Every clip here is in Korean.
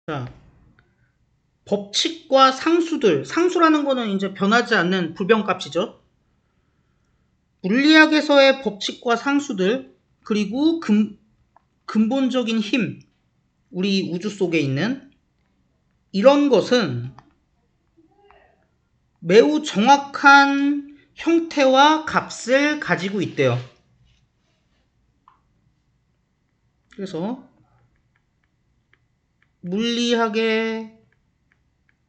자, 법칙과 상수들. 상수라는 거는 이제 변하지 않는 불변값이죠. 물리학에서의 법칙과 상수들, 그리고 근본적인 힘, 우리 우주 속에 있는 이런 것은 매우 정확한 형태와 값을 가지고 있대요. 그래서 물리학의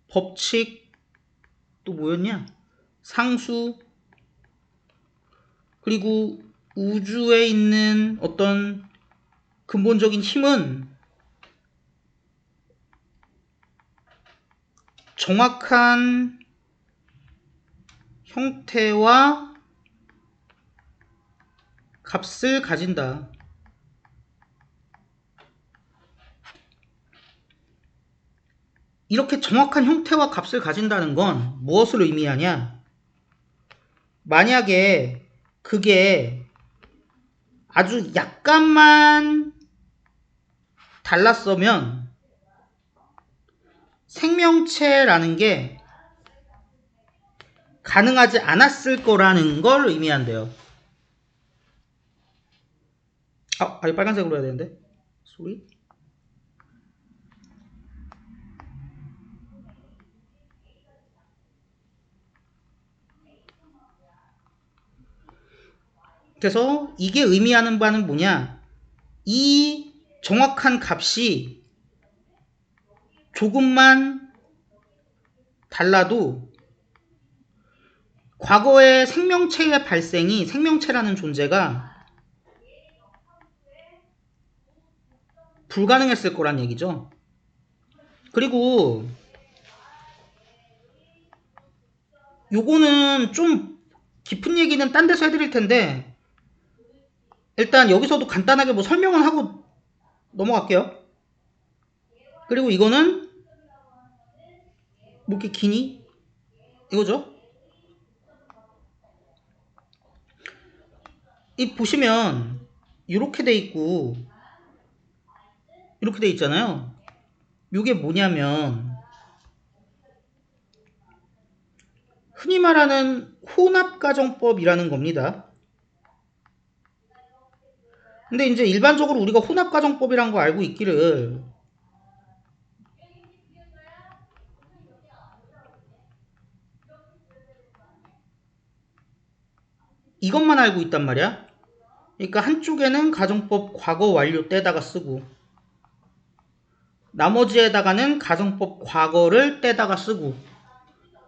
법칙, 또 뭐였냐? 상수, 그리고 우주에 있는 어떤 근본적인 힘은 정확한 형태와 값을 가진다. 이렇게 정확한 형태와 값을 가진다는 건 무엇을 의미하냐? 만약에 그게 아주 약간만 달랐으면 생명체라는 게 가능하지 않았을 거라는 걸 의미한대요. 아니 빨간색으로 해야 되는데. 소리? 그래서 이게 의미하는 바는 뭐냐? 이 정확한 값이 조금만 달라도 과거의 생명체의 발생이, 생명체라는 존재가 불가능했을 거란 얘기죠. 그리고 요거는 좀 깊은 얘기는 딴 데서 해드릴 텐데 일단 여기서도 간단하게 뭐 설명은 하고 넘어갈게요. 그리고 이거는 뭐 이렇게 기니? 이거죠. 이 보시면 이렇게 돼 있고 이렇게 돼 있잖아요. 이게 뭐냐면 흔히 말하는 혼합가정법이라는 겁니다. 근데 이제 일반적으로 우리가 혼합가정법이란 거 알고 있기를 이것만 알고 있단 말이야. 그러니까 한쪽에는 가정법 과거 완료 떼다가 쓰고 나머지에다가는 가정법 과거를 떼다가 쓰고.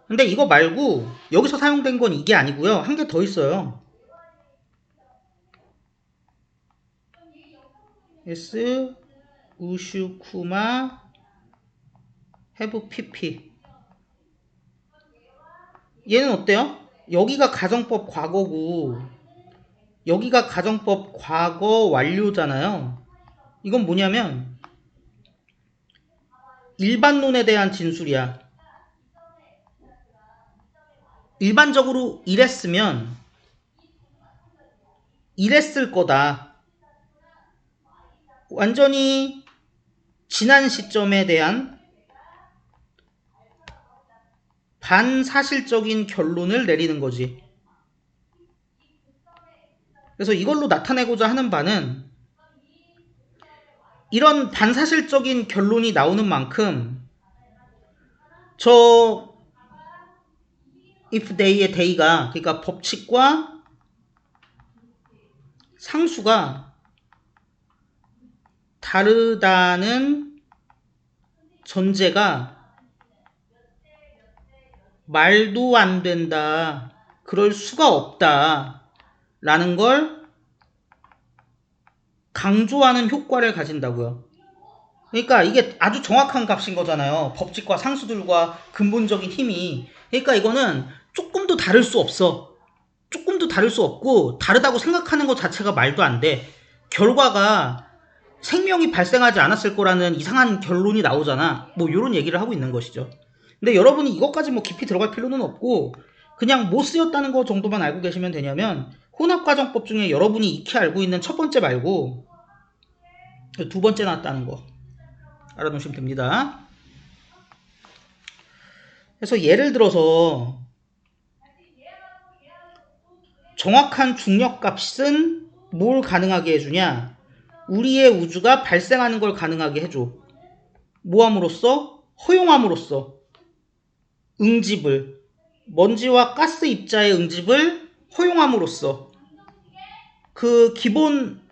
근데 이거 말고 여기서 사용된 건 이게 아니고요. 한 개 더 있어요. S 우슈쿠마 have PP. 얘는 어때요? 여기가 가정법 과거고 여기가 가정법 과거 완료잖아요. 이건 뭐냐면 일반론에 대한 진술이야. 일반적으로 이랬으면 이랬을 거다. 완전히 지난 시점에 대한 반사실적인 결론을 내리는 거지. 그래서 이걸로 나타내고자 하는 바는 이런 반사실적인 결론이 나오는 만큼 저 if they의 they가 그러니까 법칙과 상수가 다르다는 전제가 말도 안 된다. 그럴 수가 없다. 라는 걸 강조하는 효과를 가진다고요. 그러니까 이게 아주 정확한 값인 거잖아요. 법칙과 상수들과 근본적인 힘이. 그러니까 이거는 조금도 다를 수 없어. 조금도 다를 수 없고 다르다고 생각하는 것 자체가 말도 안 돼. 결과가 생명이 발생하지 않았을 거라는 이상한 결론이 나오잖아. 뭐 이런 얘기를 하고 있는 것이죠. 근데 여러분이 이것까지 뭐 깊이 들어갈 필요는 없고 그냥 뭐 쓰였다는 거 정도만 알고 계시면 되냐면 혼합과정법 중에 여러분이 익히 알고 있는 첫 번째 말고 두 번째 나왔다는 거 알아놓으시면 됩니다. 그래서 예를 들어서 정확한 중력값은 뭘 가능하게 해주냐? 우리의 우주가 발생하는 걸 가능하게 해줘. 뭐 함으로써? 허용함으로써. 응집을. 먼지와 가스 입자의 응집을 허용함으로써. 그 기본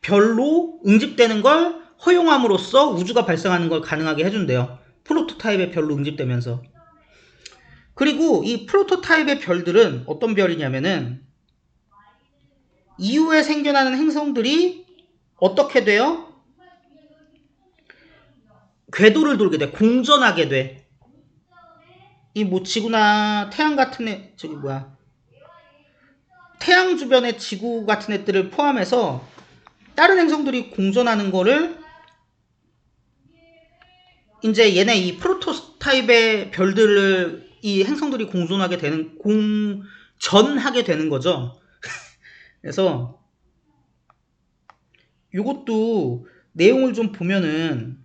별로 응집되는 걸 허용함으로써 우주가 발생하는 걸 가능하게 해준대요. 프로토타입의 별로 응집되면서. 그리고 이 프로토타입의 별들은 어떤 별이냐면은 이후에 생겨나는 행성들이 어떻게 돼요? 궤도를 돌게 돼. 공전하게 돼. 이 뭐 지구나 태양 같은 애, 태양 주변의 지구 같은 애들을 포함해서 다른 행성들이 공전하는 거를 이제 얘네 이 프로토타입의 별들을 이 행성들이 공전하게 되는, 공전하게 되는 거죠. 그래서 이것도 내용을 좀 보면은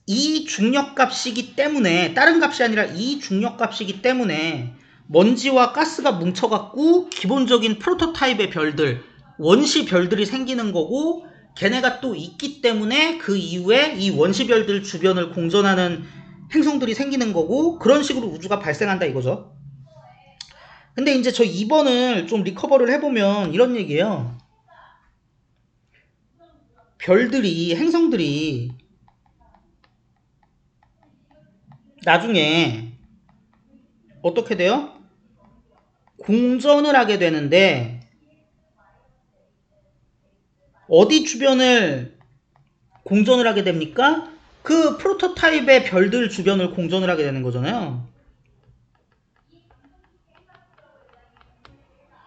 이 중력값이기 때문에, 다른 값이 아니라 이 중력값이기 때문에 먼지와 가스가 뭉쳐갖고 기본적인 프로토타입의 별들, 원시 별들이 생기는 거고, 걔네가 또 있기 때문에 그 이후에 이 원시 별들 주변을 공전하는 행성들이 생기는 거고, 그런 식으로 우주가 발생한다 이거죠. 근데 이제 저 2번을 좀 리커버를 해보면 이런 얘기예요. 별들이, 행성들이 나중에 어떻게 돼요? 공전을 하게 되는데 어디 주변을 공전을 하게 됩니까? 그 프로토타입의 별들 주변을 공전을 하게 되는 거잖아요.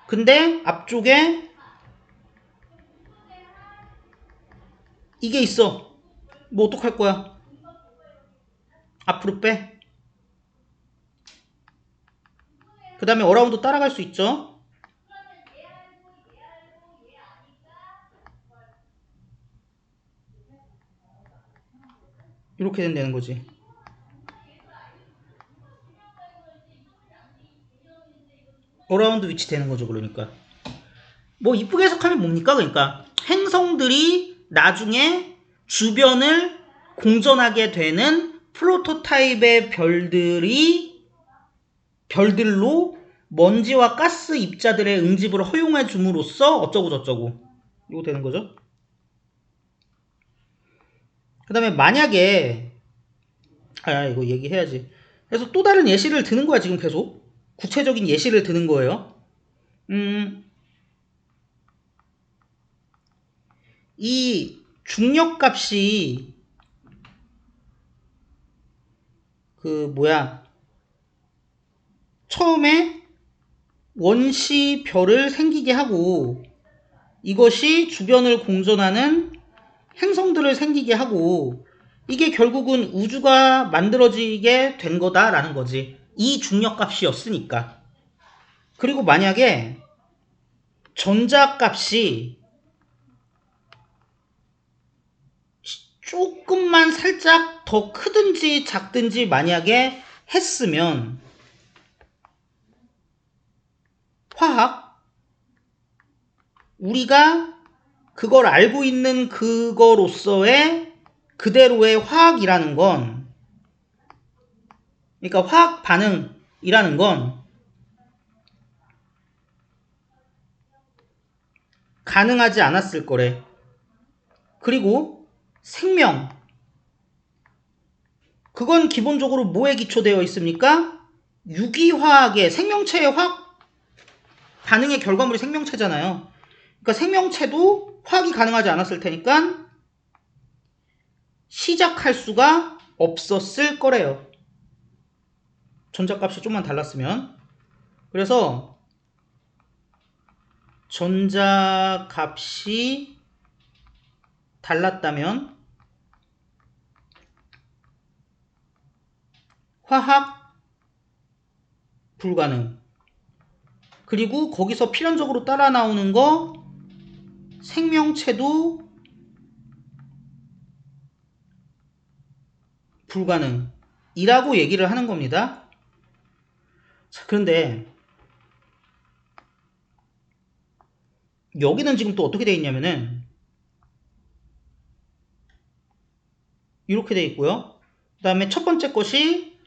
근데 앞쪽에 이게 있어. 뭐 어떡할 거야? 앞으로 빼. 그 다음에 어라운드 따라갈 수 있죠. 이렇게 된다는 거지. 어라운드 위치 되는 거죠. 그러니까 뭐 이쁘게 해석하면 뭡니까? 그러니까 행성들이 나중에 주변을 공전하게 되는 프로토타입의 별들로 먼지와 가스 입자들의 응집을 허용해 줌으로써 어쩌고 저쩌고 이거 되는 거죠. 그 다음에 만약에 이거 얘기해야지. 그래서 또 다른 예시를 드는 거야. 지금 계속 구체적인 예시를 드는 거예요. 이 중력값이 처음에 원시 별을 생기게 하고 이것이 주변을 공전하는 행성들을 생기게 하고 이게 결국은 우주가 만들어지게 된 거다라는 거지. 이 중력값이었으니까. 그리고 만약에 전자값이 조금만 살짝 더 크든지 작든지 만약에 했으면 우리가 그걸 알고 있는 그거로서의 그대로의 화학이라는 건, 그러니까 화학 반응이라는 건 가능하지 않았을 거래. 그리고 생명, 그건 기본적으로 뭐에 기초되어 있습니까? 유기화학의 생명체의 화학 반응의 결과물이 생명체잖아요. 그러니까 생명체도 화학이 가능하지 않았을 테니까 시작할 수가 없었을 거래요. 전자값이 좀만 달랐으면. 그래서 전자값이 달랐다면 화학 불가능. 그리고 거기서 필연적으로 따라 나오는 거 생명체도 불가능이라고 얘기를 하는 겁니다. 자, 그런데 여기는 지금 또 어떻게 되어 있냐면은 이렇게 되어 있고요. 그 다음에 첫 번째 것이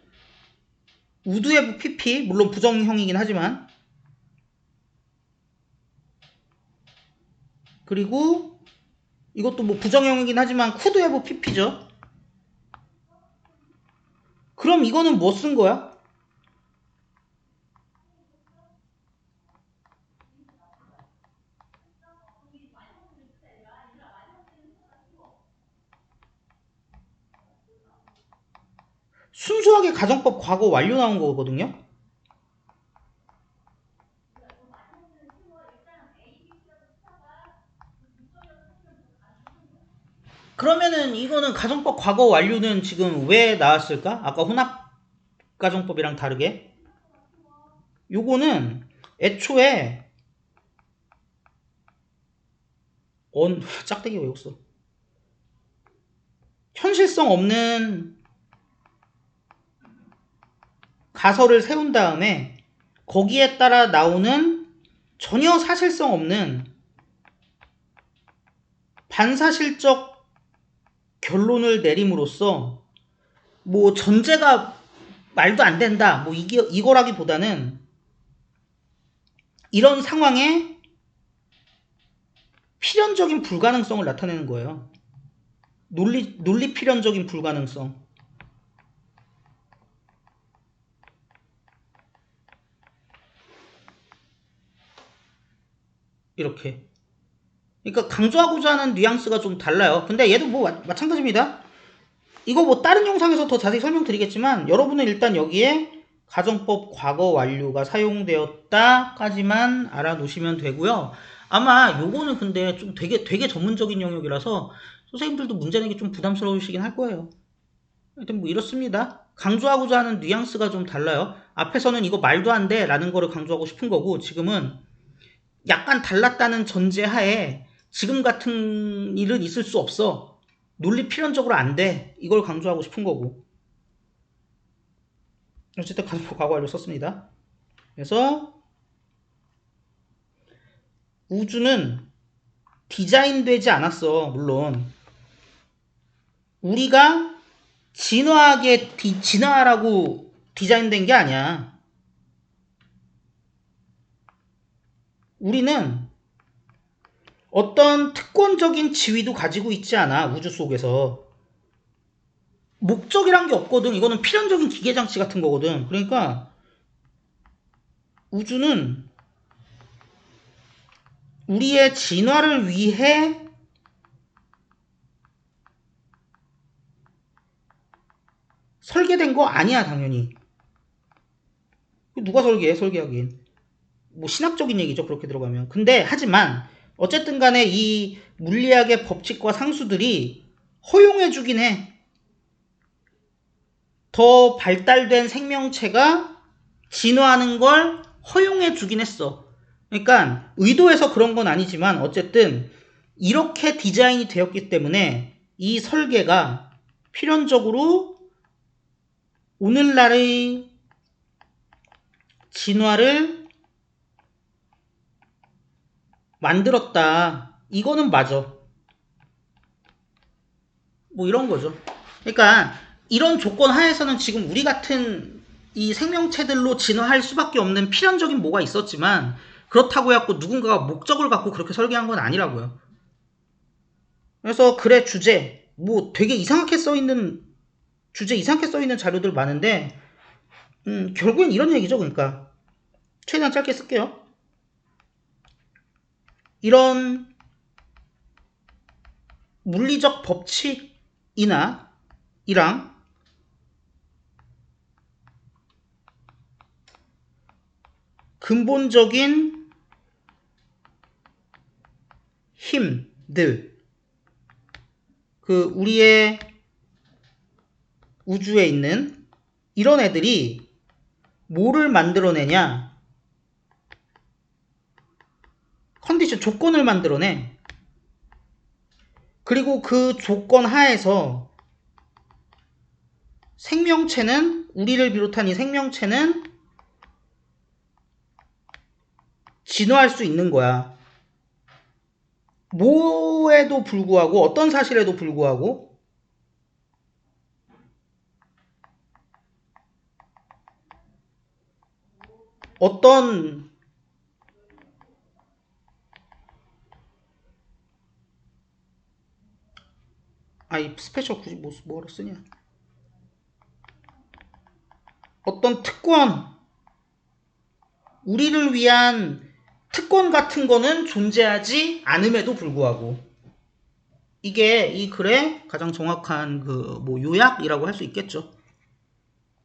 우드웨브 PP, 물론 부정형이긴 하지만, 그리고 이것도 뭐 부정형이긴 하지만 쿠드웨브 PP죠. 그럼 이거는 뭐 쓴 거야? 순수하게 가정법 과거 완료 나온 거거든요. 그러면은 이거는 가정법 과거 완료는 지금 왜 나왔을까? 아까 혼합 가정법이랑 다르게 요거는 애초에 짝대기 왜 없어? 현실성 없는 가설을 세운 다음에 거기에 따라 나오는 전혀 사실성 없는 반사실적 결론을 내림으로써 뭐 전제가 말도 안 된다 뭐 이거라기보다는 이런 상황에 필연적인 불가능성을 나타내는 거예요. 논리 필연적인 불가능성. 이렇게. 그러니까 강조하고자 하는 뉘앙스가 좀 달라요. 근데 얘도 뭐 마찬가지입니다. 이거 뭐 다른 영상에서 더 자세히 설명드리겠지만 여러분은 일단 여기에 가정법 과거 완료가 사용되었다까지만 알아놓으시면 되고요. 아마 요거는 근데 좀 되게 전문적인 영역이라서 선생님들도 문제 내기 좀 부담스러우시긴 할 거예요. 하여튼 뭐 이렇습니다. 강조하고자 하는 뉘앙스가 좀 달라요. 앞에서는 이거 말도 안 돼 라는 거를 강조하고 싶은 거고 지금은 약간 달랐다는 전제하에 지금 같은 일은 있을 수 없어. 논리 필연적으로 안 돼. 이걸 강조하고 싶은 거고. 어쨌든 가정법 과거 완료 썼습니다. 그래서 우주는 디자인되지 않았어. 물론 우리가 진화하라고 디자인된 게 아니야. 우리는 어떤 특권적인 지위도 가지고 있지 않아. 우주 속에서. 목적이란 게 없거든. 이거는 필연적인 기계장치 같은 거거든. 그러니까 우주는 우리의 진화를 위해 설계된 거 아니야, 당연히. 누가 설계하긴. 뭐 신학적인 얘기죠, 그렇게 들어가면. 근데 하지만 어쨌든 간에 이 물리학의 법칙과 상수들이 허용해주긴 해. 더 발달된 생명체가 진화하는 걸 허용해주긴 했어. 그러니까 의도해서 그런 건 아니지만 어쨌든 이렇게 디자인이 되었기 때문에 이 설계가 필연적으로 오늘날의 진화를 만들었다. 이거는 맞아. 뭐 이런 거죠. 그러니까 이런 조건 하에서는 지금 우리 같은 이 생명체들로 진화할 수밖에 없는 필연적인 뭐가 있었지만 그렇다고 해갖고 누군가가 목적을 갖고 그렇게 설계한 건 아니라고요. 그래서 글의 주제 뭐 되게 이상하게 써있는 자료들 많은데 결국엔 이런 얘기죠. 그러니까 최대한 짧게 쓸게요. 이런 물리적 법칙이나 이랑 근본적인 힘들 우리의 우주에 있는 이런 애들이 뭐를 만들어내냐? 컨디션, 조건을 만들어내. 그리고 그 조건 하에서 생명체는, 우리를 비롯한 이 생명체는 진화할 수 있는 거야. 뭐에도 불구하고, 어떤 사실에도 불구하고, 어떤, 아이 스페셜 굳이 뭐로 쓰냐. 어떤 특권, 우리를 위한 특권 같은 거는 존재하지 않음에도 불구하고, 이게 이 글의 가장 정확한 그 뭐 요약이라고 할 수 있겠죠.